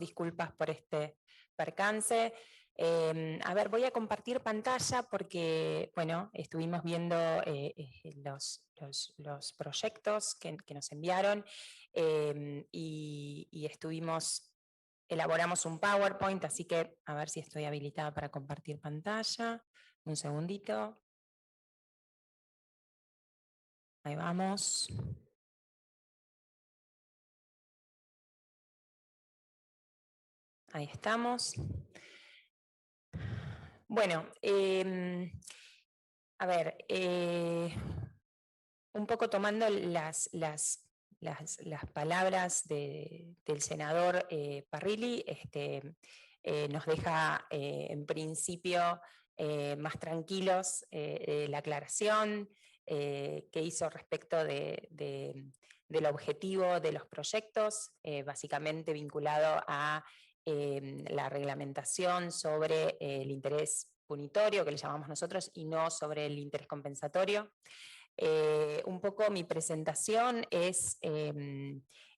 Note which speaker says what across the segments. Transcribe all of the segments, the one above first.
Speaker 1: Disculpas por este percance. A ver, voy a compartir pantalla porque, bueno, estuvimos viendo los proyectos que nos enviaron y elaboramos un PowerPoint, así que a ver si estoy habilitada para compartir pantalla. Un segundito. Ahí vamos. Ahí estamos. Bueno, a ver, un poco tomando las palabras del senador Parrilli, nos deja en principio más tranquilos la aclaración que hizo respecto del objetivo de los proyectos, básicamente vinculado a la reglamentación sobre el interés punitorio, que le llamamos nosotros, y no sobre el interés compensatorio. Un poco mi presentación es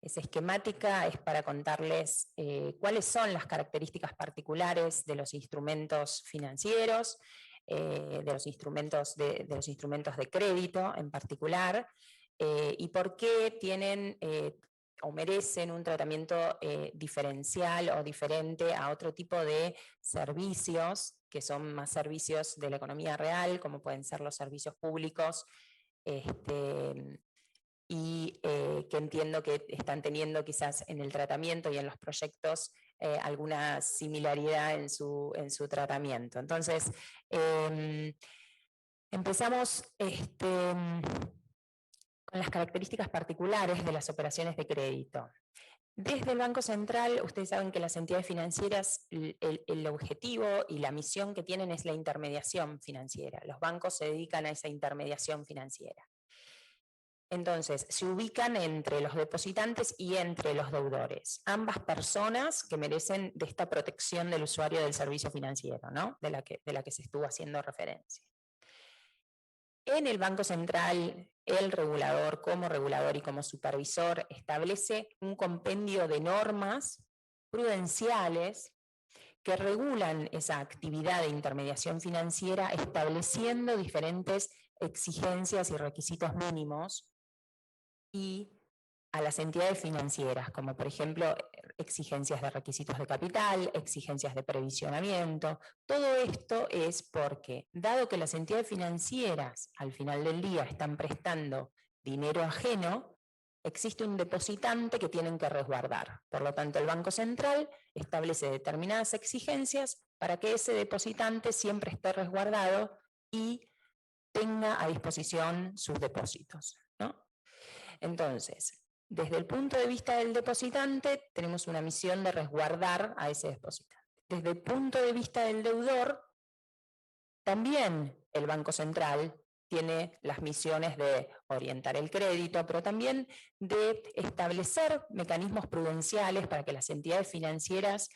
Speaker 1: esquemática, es para contarles cuáles son las características particulares de los instrumentos financieros, de los instrumentos de crédito en particular, y por qué tienen o merecen un tratamiento diferencial o diferente a otro tipo de servicios, que son más servicios de la economía real, como pueden ser los servicios públicos, y que entiendo que están teniendo quizás en el tratamiento y en los proyectos alguna similaridad en su tratamiento. Entonces, empezamos con las características particulares de las operaciones de crédito. Desde el Banco Central, ustedes saben que las entidades financieras, el objetivo y la misión que tienen es la intermediación financiera. Los bancos se dedican a esa intermediación financiera. Entonces, se ubican entre los depositantes y entre los deudores. Ambas personas que merecen de esta protección del usuario del servicio financiero, ¿no? de la que se estuvo haciendo referencia. En el Banco Central, el regulador y como supervisor establece un compendio de normas prudenciales que regulan esa actividad de intermediación financiera, estableciendo diferentes exigencias y requisitos mínimos y a las entidades financieras, como por ejemplo exigencias de requisitos de capital, exigencias de previsionamiento. Todo esto es porque, dado que las entidades financieras al final del día están prestando dinero ajeno, existe un depositante que tienen que resguardar. Por lo tanto, el Banco Central establece determinadas exigencias para que ese depositante siempre esté resguardado y tenga a disposición sus depósitos, ¿no? Entonces, desde el punto de vista del depositante, tenemos una misión de resguardar a ese depositante. Desde el punto de vista del deudor, también el Banco Central tiene las misiones de orientar el crédito, pero también de establecer mecanismos prudenciales para que las entidades financieras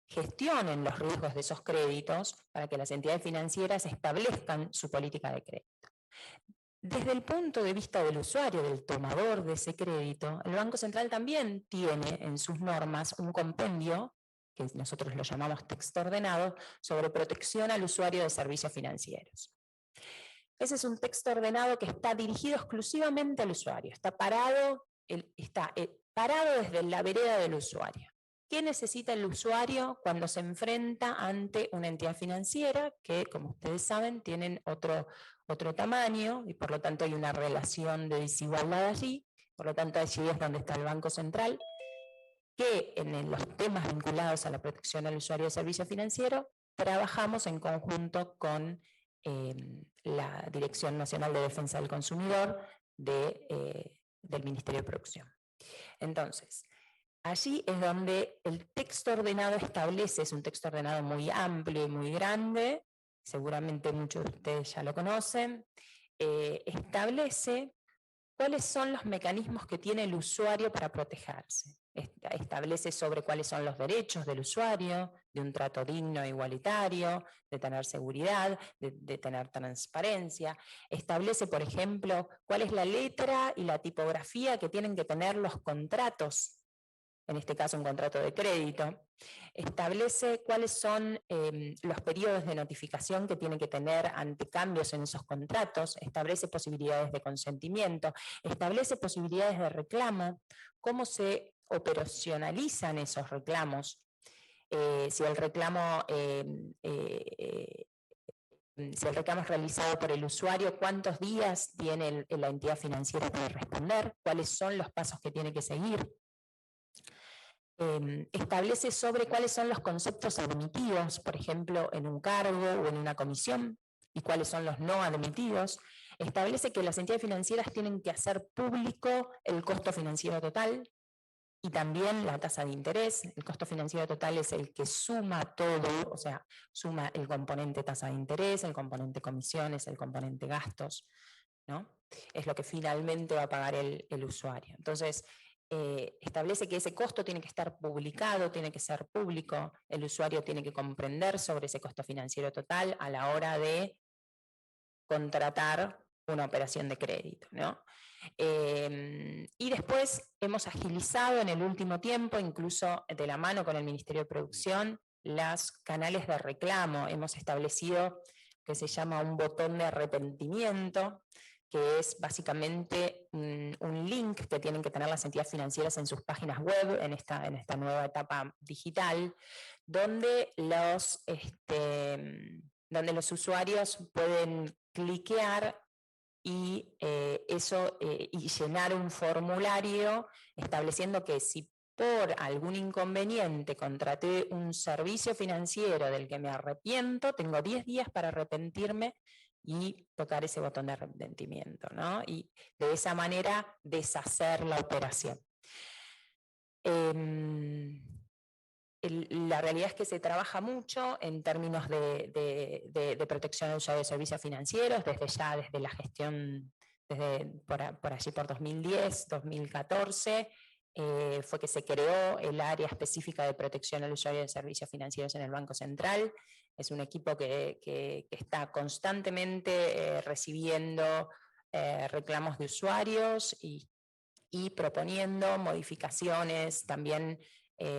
Speaker 1: gestionen los riesgos de esos créditos, para que las entidades financieras establezcan su política de crédito. Desde el punto de vista del usuario, del tomador de ese crédito, el Banco Central también tiene en sus normas un compendio, que nosotros lo llamamos texto ordenado, sobre protección al usuario de servicios financieros. Ese es un texto ordenado que está dirigido exclusivamente al usuario, está parado desde la vereda del usuario. ¿Qué necesita el usuario cuando se enfrenta ante una entidad financiera que, como ustedes saben, tienen otro tamaño y por lo tanto hay una relación de desigualdad allí? Por lo tanto, allí es donde está el Banco Central, que en los temas vinculados a la protección al usuario de servicio financiero trabajamos en conjunto con la Dirección Nacional de Defensa del Consumidor del Ministerio de Producción. Entonces, allí es donde el texto ordenado establece, es un texto ordenado muy amplio y muy grande, seguramente muchos de ustedes ya lo conocen, establece cuáles son los mecanismos que tiene el usuario para protegerse. Establece sobre cuáles son los derechos del usuario, de un trato digno e igualitario, de tener seguridad, de tener transparencia. Establece, por ejemplo, cuál es la letra y la tipografía que tienen que tener los contratos en este caso un contrato de crédito. Establece cuáles son los periodos de notificación que tiene que tener ante cambios en esos contratos, establece posibilidades de consentimiento, establece posibilidades de reclamo, cómo se operacionalizan esos reclamos, si el reclamo es realizado por el usuario, cuántos días tiene la entidad financiera para responder, cuáles son los pasos que tiene que seguir. Establece sobre cuáles son los conceptos admitidos, por ejemplo, en un cargo o en una comisión, y cuáles son los no admitidos. Establece que las entidades financieras tienen que hacer público el costo financiero total y también la tasa de interés. El costo financiero total es el que suma todo, o sea, suma el componente tasa de interés, el componente comisiones, el componente gastos, ¿no? Es lo que finalmente va a pagar el usuario. Entonces, establece que ese costo tiene que estar publicado, tiene que ser público, el usuario tiene que comprender sobre ese costo financiero total a la hora de contratar una operación de crédito, ¿no? Y después hemos agilizado en el último tiempo, incluso de la mano con el Ministerio de Producción, los canales de reclamo. Hemos establecido que se llama un botón de arrepentimiento, que es básicamente un link que tienen que tener las entidades financieras en sus páginas web, en esta nueva etapa digital, donde los usuarios pueden cliquear y y llenar un formulario estableciendo que si por algún inconveniente contraté un servicio financiero del que me arrepiento, tengo 10 días para arrepentirme y tocar ese botón de arrepentimiento, ¿no? Y de esa manera deshacer la operación. La realidad es que se trabaja mucho en términos de protección al usuario de servicios financieros, desde la gestión, por allí por 2010, 2014, fue que se creó el área específica de protección al usuario de servicios financieros en el Banco Central. Es un equipo que está constantemente recibiendo reclamos de usuarios y proponiendo modificaciones también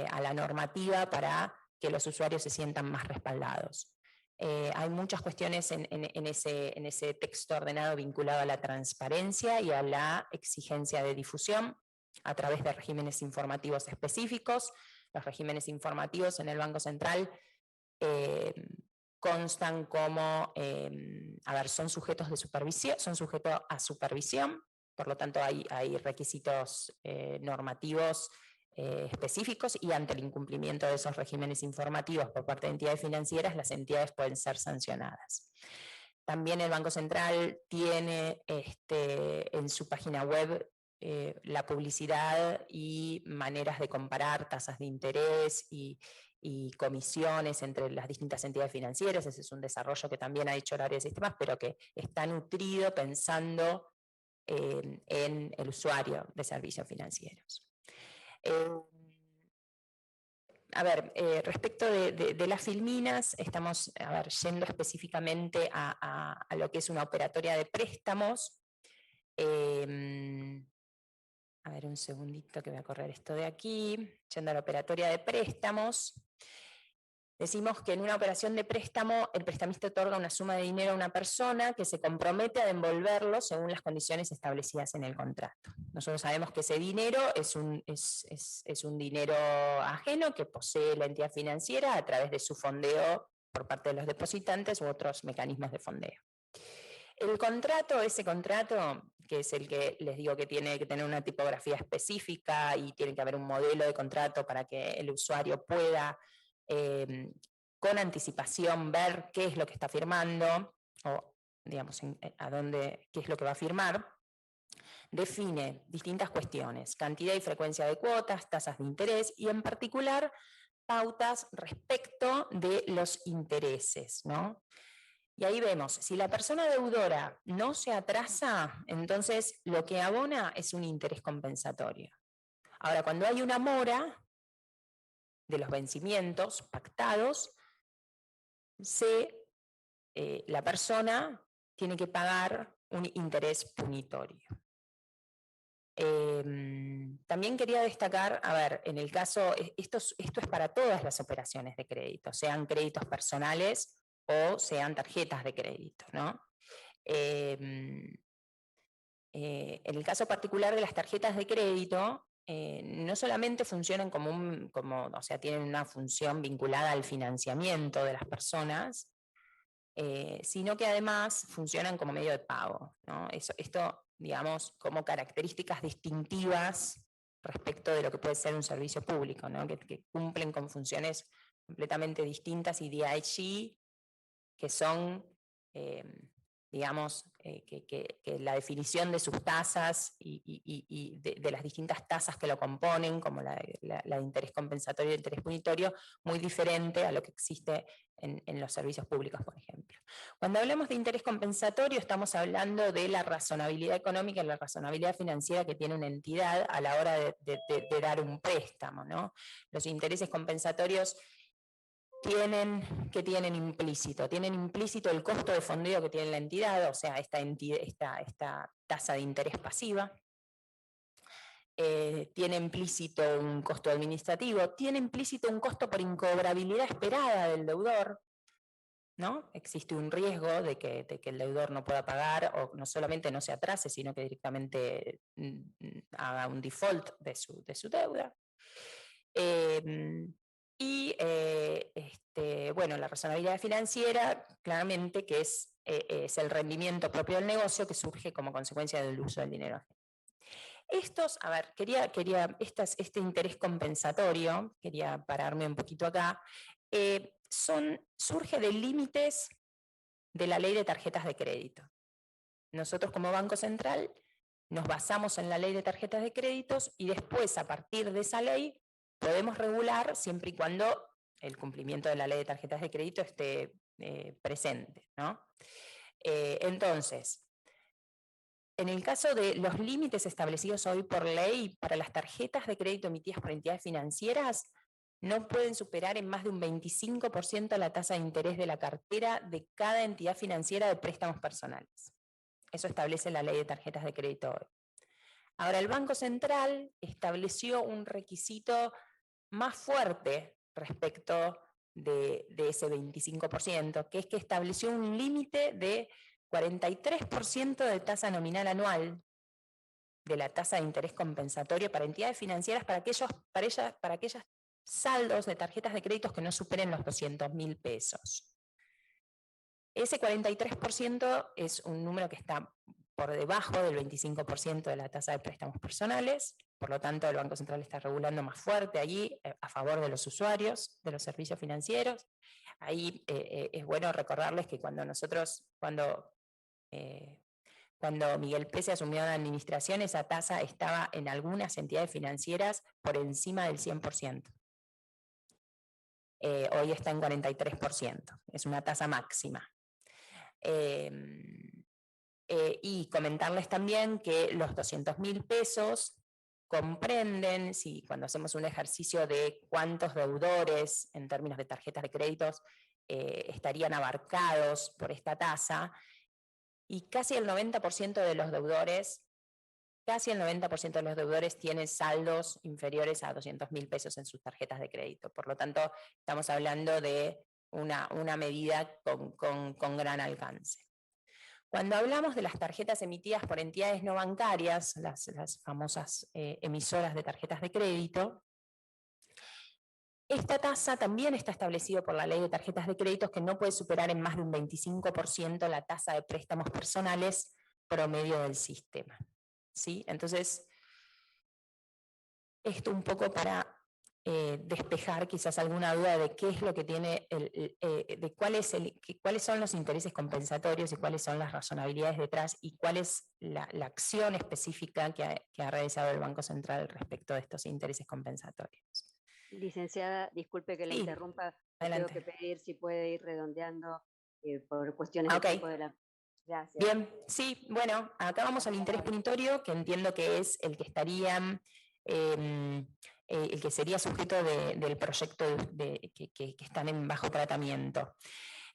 Speaker 1: a la normativa para que los usuarios se sientan más respaldados. Hay muchas cuestiones en ese texto ordenado vinculado a la transparencia y a la exigencia de difusión a través de regímenes informativos específicos. Los regímenes informativos en el Banco Central constan como, son sujetos de supervisión, son sujetos a supervisión, por lo tanto hay requisitos normativos específicos, y ante el incumplimiento de esos regímenes informativos por parte de entidades financieras, las entidades pueden ser sancionadas. También el Banco Central tiene en su página web la publicidad y maneras de comparar tasas de interés y comisiones entre las distintas entidades financieras. Ese es un desarrollo que también ha hecho el área de sistemas, pero que está nutrido pensando en el usuario de servicios financieros. Respecto de las filminas, estamos yendo específicamente a lo que es una operatoria de préstamos. Un segundito que voy a correr esto de aquí. Yendo a la operatoria de préstamos. Decimos que en una operación de préstamo, el prestamista otorga una suma de dinero a una persona que se compromete a devolverlo según las condiciones establecidas en el contrato. Nosotros sabemos que ese dinero es un dinero ajeno que posee la entidad financiera a través de su fondeo por parte de los depositantes u otros mecanismos de fondeo. Ese contrato, que es el que les digo que tiene que tener una tipografía específica y tiene que haber un modelo de contrato para que el usuario pueda con anticipación ver qué es lo que está firmando o digamos qué es lo que va a firmar, define distintas cuestiones: cantidad y frecuencia de cuotas, tasas de interés y en particular pautas respecto de los intereses, ¿no? Y ahí vemos, si la persona deudora no se atrasa, entonces lo que abona es un interés compensatorio. Ahora, cuando hay una mora de los vencimientos pactados, la persona tiene que pagar un interés punitorio. También quería destacar, a ver, en el caso, esto es para todas las operaciones de crédito, sean créditos personales o sean tarjetas de crédito, ¿no? En el caso particular de las tarjetas de crédito, no solamente funcionan o sea, tienen una función vinculada al financiamiento de las personas, sino que además funcionan como medio de pago, ¿no? Esto, digamos, como características distintivas respecto de lo que puede ser un servicio público, ¿no? que cumplen con funciones completamente distintas y de allí que son, digamos, que la definición de sus tasas y de las distintas tasas que lo componen, como la de interés compensatorio y de interés punitorio, muy diferente a lo que existe en los servicios públicos, por ejemplo. Cuando hablamos de interés compensatorio, estamos hablando de la razonabilidad económica y la razonabilidad financiera que tiene una entidad a la hora de dar un préstamo, ¿no? Los intereses compensatorios tienen implícito el costo de fondeo que tiene la entidad, o sea, esta tasa de interés pasiva, tiene implícito un costo administrativo, tiene implícito un costo por incobrabilidad esperada del deudor, ¿no? Existe un riesgo de que el deudor no pueda pagar, o no solamente no se atrase, sino que directamente haga un default de su deuda. Bueno, la razonabilidad financiera, claramente que es el rendimiento propio del negocio que surge como consecuencia del uso del dinero ajeno. A ver, este interés compensatorio, quería pararme un poquito acá, surge de límites de la ley de tarjetas de crédito. Nosotros como Banco Central nos basamos en la ley de tarjetas de créditos y después, a partir de esa ley, podemos regular siempre y cuando el cumplimiento de la ley de tarjetas de crédito esté presente, ¿no? Entonces, en el caso de los límites establecidos hoy por ley para las tarjetas de crédito emitidas por entidades financieras, no pueden superar en más de un 25% la tasa de interés de la cartera de cada entidad financiera de préstamos personales. Eso establece la ley de tarjetas de crédito hoy. Ahora, el Banco Central estableció un requisito más fuerte respecto de ese 25%, que es que estableció un límite de 43% de tasa nominal anual de la tasa de interés compensatorio para entidades financieras para aquellos saldos de tarjetas de créditos que no superen los 200.000 pesos. Ese 43% es un número que está por debajo del 25% de la tasa de préstamos personales, por lo tanto el Banco Central está regulando más fuerte allí a favor de los usuarios de los servicios financieros. Ahí es bueno recordarles que cuando Miguel Pese asumió la administración, esa tasa estaba en algunas entidades financieras por encima del 100%. Hoy está en 43%, es una tasa máxima. Y comentarles también que los 200.000 pesos comprenden, cuando hacemos un ejercicio de cuántos deudores en términos de tarjetas de créditos estarían abarcados por esta tasa, y casi el 90% de los deudores tienen saldos inferiores a 200.000 pesos en sus tarjetas de crédito. Por lo tanto, estamos hablando de una medida con gran alcance. Cuando hablamos de las tarjetas emitidas por entidades no bancarias, las famosas emisoras de tarjetas de crédito, esta tasa también está establecida por la ley de tarjetas de créditos, que no puede superar en más de un 25% la tasa de préstamos personales promedio del sistema. ¿Sí? Entonces, esto un poco para despejar quizás alguna duda de qué es lo que tiene, de cuáles son los intereses compensatorios y cuáles son las razonabilidades detrás y cuál es la acción específica que ha realizado el Banco Central respecto de estos intereses compensatorios.
Speaker 2: Licenciada, disculpe que la interrumpa,
Speaker 1: adelante.
Speaker 2: tengo que pedir si puede ir redondeando por cuestiones de tiempo de la... Gracias.
Speaker 1: Bien, sí, bueno, acá vamos al interés punitorio, que entiendo que es el que estaría, el que sería sujeto del proyecto que están en bajo tratamiento.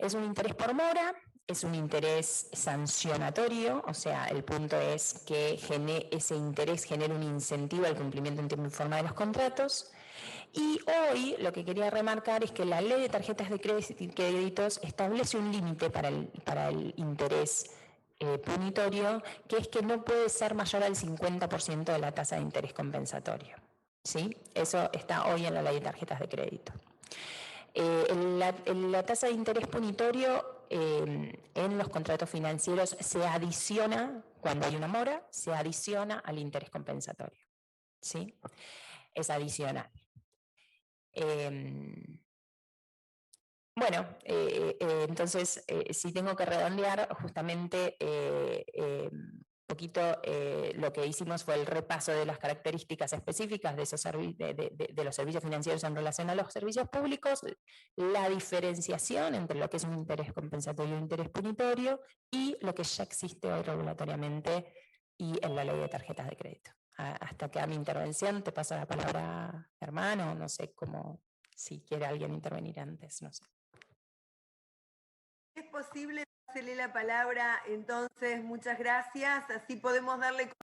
Speaker 1: Es un interés por mora, es un interés sancionatorio, o sea, el punto es que ese interés genere un incentivo al cumplimiento en tiempo y forma de los contratos. Y hoy lo que quería remarcar es que la ley de tarjetas de créditos establece un límite para el interés punitorio, que es que no puede ser mayor al 50% de la tasa de interés compensatorio. ¿Sí? Eso está hoy en la ley de tarjetas de crédito. La tasa de interés punitorio en los contratos financieros se adiciona, cuando hay una mora, se adiciona al interés compensatorio. ¿Sí? Es adicional. Bueno, entonces, si tengo que redondear, justamente un poquito lo que hicimos fue el repaso de las características específicas de los servicios financieros en relación a los servicios públicos, la diferenciación entre lo que es un interés compensatorio y un interés punitorio y lo que ya existe hoy regulatoriamente y en la ley de tarjetas de crédito. Hasta acá mi intervención, te paso la palabra, hermano, no sé cómo, si quiere alguien intervenir antes, no sé.
Speaker 3: Es posible darle la palabra, entonces, muchas gracias, así podemos darle